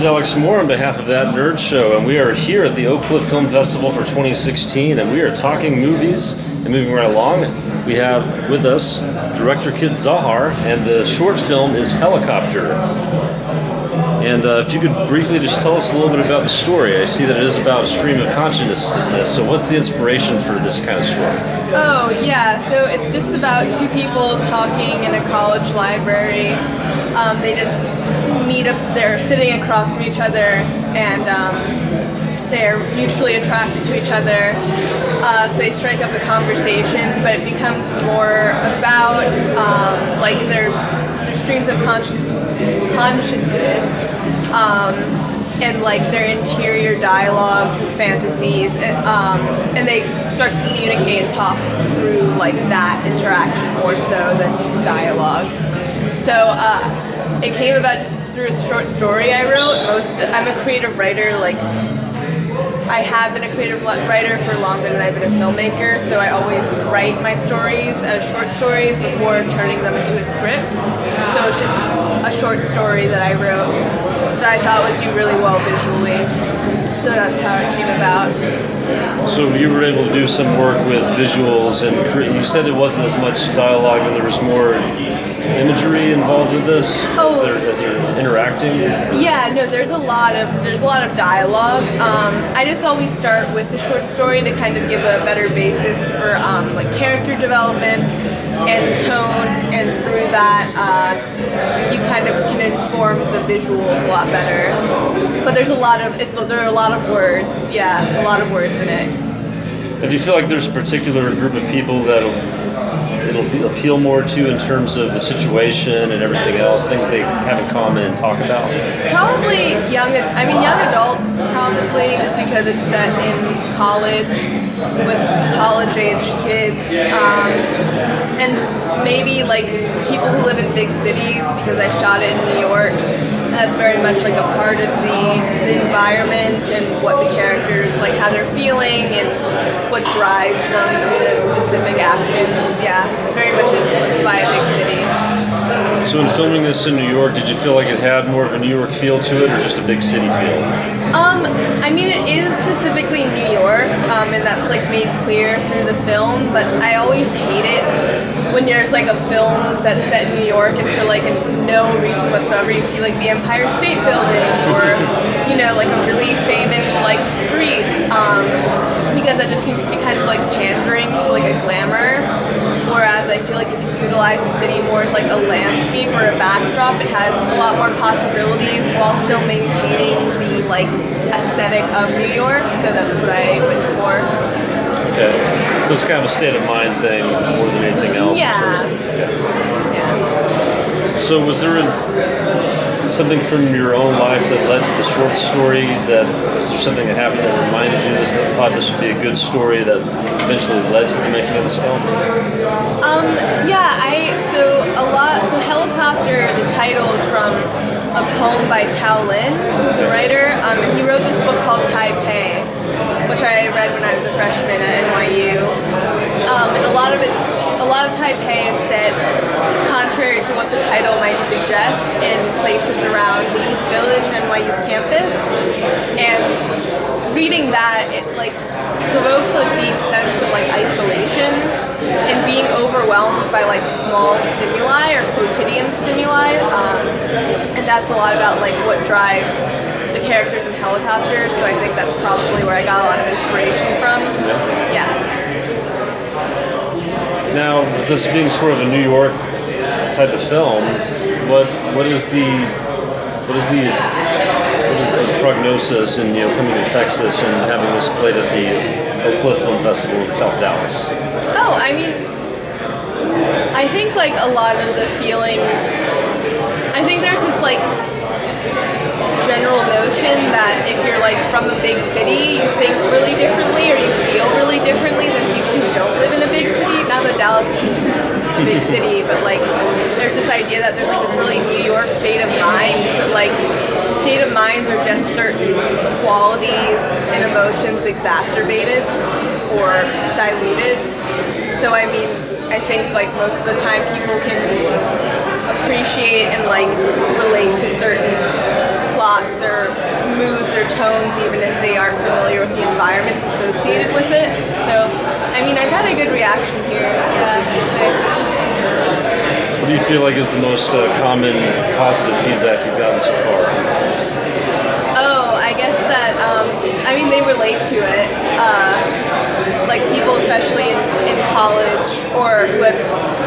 is Alex Moore on behalf of That Nerd Show, and we are here at the Oak Cliff Film Festival for 2016, and we are talking movies and moving right along. We have with us director Kit Zauhar, and the short film is Helicopter. And if you could briefly just tell us a little bit about the story. I see that it is about a stream of consciousness, so what's the inspiration for this kind of story? Oh, yeah, so it's just about two people talking in a college library. They just meet up, they're sitting across from each other, and they're mutually attracted to each other. So they strike up a conversation, but it becomes more about like their streams of consciousness and like their interior dialogues and fantasies, and they start to communicate and talk through like that interaction more so than just dialogue. So it came about just through a short story I wrote. I'm a creative writer, like I have been a creative writer for longer than I've been a filmmaker, so I always write my stories as short stories before turning them into a script. So it's just a short story that I wrote that I thought would do really well visually. So that's how it came about. So you were able to do some work with visuals, and you said it wasn't as much dialogue, and there was more imagery involved with this. As they're interacting. Yeah, no, there's a lot of dialogue. I just always start with the short story to kind of give a better basis for like character development and tone, and through that you kind of can inform the visuals a lot better. But there are a lot of words. Yeah, a lot of words in it. And do you feel like there's a particular group of people that it'll appeal more to in terms of the situation and everything else, things they have in common and talk about? Probably young adults, probably, just because it's set in college with college-aged kids, and maybe like people who live in big cities, because I shot it in New York, and that's very much like a part of the environment and what the characters, like how they're feeling and what drives them to specific actions. Yeah, very much influenced by a big city. So in filming this in New York, did you feel like it had more of a New York feel to it, or just a big city feel? I mean, it is specifically New York, and that's like made clear through the film, but I always hate it when there's like a film that's set in New York and for like no reason whatsoever you see like the Empire State Building or, you know, like a really famous like street, because that just seems to be kind of like pandering to like a glamour. Whereas I feel like if you utilize the city more as like a landscape or a backdrop, it has a lot more possibilities while still maintaining the like aesthetic of New York. So that's what I went for. Okay, so it's kind of a state of mind thing more than anything else. Yeah. Yeah. So was there something from your own life that led to the short story? Was there something that happened that reminded you that thought this would be a good story that eventually led to the making of this film? So Helicopter, the title is from a poem by Tao Lin, who's a writer, and he wrote this book called Taipei, which I read when I was a freshman at NYU. And a lot of Taipei is set, contrary to what the title might suggest, in places around the East Village and NYU's campus. And reading that, it like provokes a deep sense of like isolation and being overwhelmed by like small stimuli or quotidian stimuli. And that's a lot about like what drives the characters in Helicopter. So I think that's probably where I got a lot of inspiration from. Yeah. Now, with this being sort of a New York type of film, what is the prognosis in coming to Texas and having this played at the Oak Cliff Film Festival in South Dallas? Oh, I mean, I think like a lot of the feelings. I think there's this like general notion that if you're like from a big city, you think really differently or you feel really differently than people who don't live in a big city. Not that Dallas isn't a big city, but like there's this idea that there's like this really New York state of mind, but like state of minds are just certain qualities and emotions exacerbated or diluted. So I mean, I think like most of the time people can appreciate and like relate to certain plots or moods or tones, even if they aren't familiar with the environment associated with it. So, I mean, I've had a good reaction here. Yeah, I'd say. What do you feel like is the most common positive feedback you've gotten so far? Oh, I guess that, I mean, they relate to it. Like people, especially in college or who have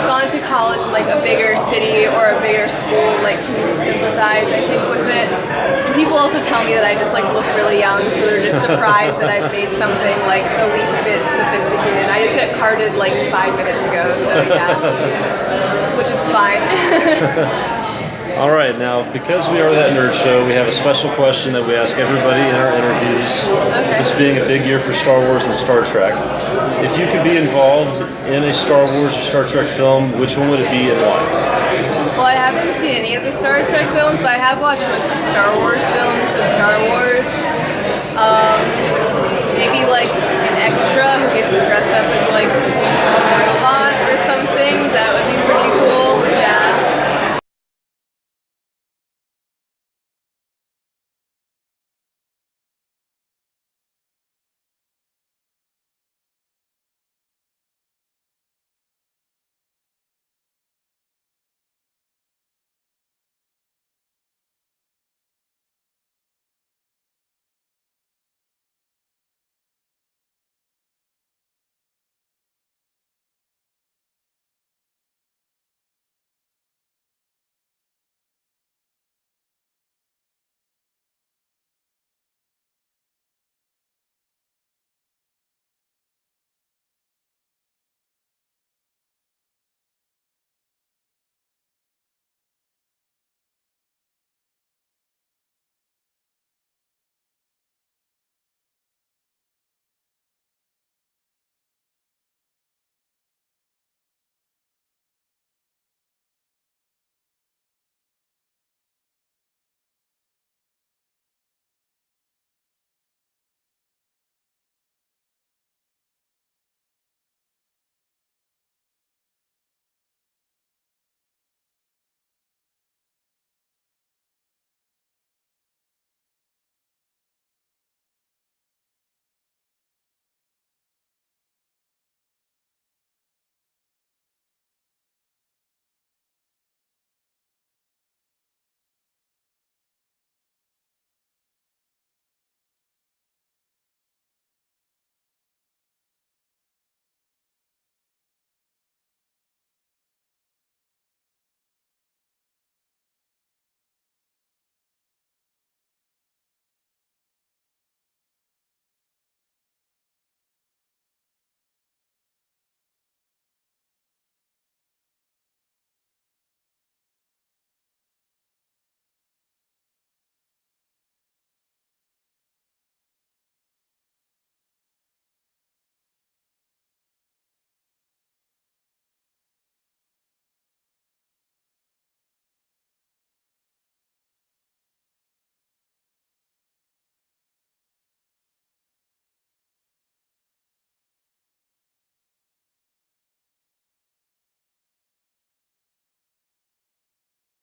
gone to college in like a bigger city or a bigger school, like can sympathize, I think, with it. People also tell me that I just like look really young, so they're just surprised that I've made something like the least bit sophisticated. I just got carded like 5 minutes ago, so yeah, which is fine. All right, now because we are that nerd show, we have a special question that we ask everybody in our interviews. Okay. This being a big year for Star Wars and Star Trek. If you could be involved in a Star Wars or Star Trek film, which one would it be and why? Well, I haven't seen any of the Star Trek films, but I have watched most of the Star Wars films, so Star Wars. Maybe like in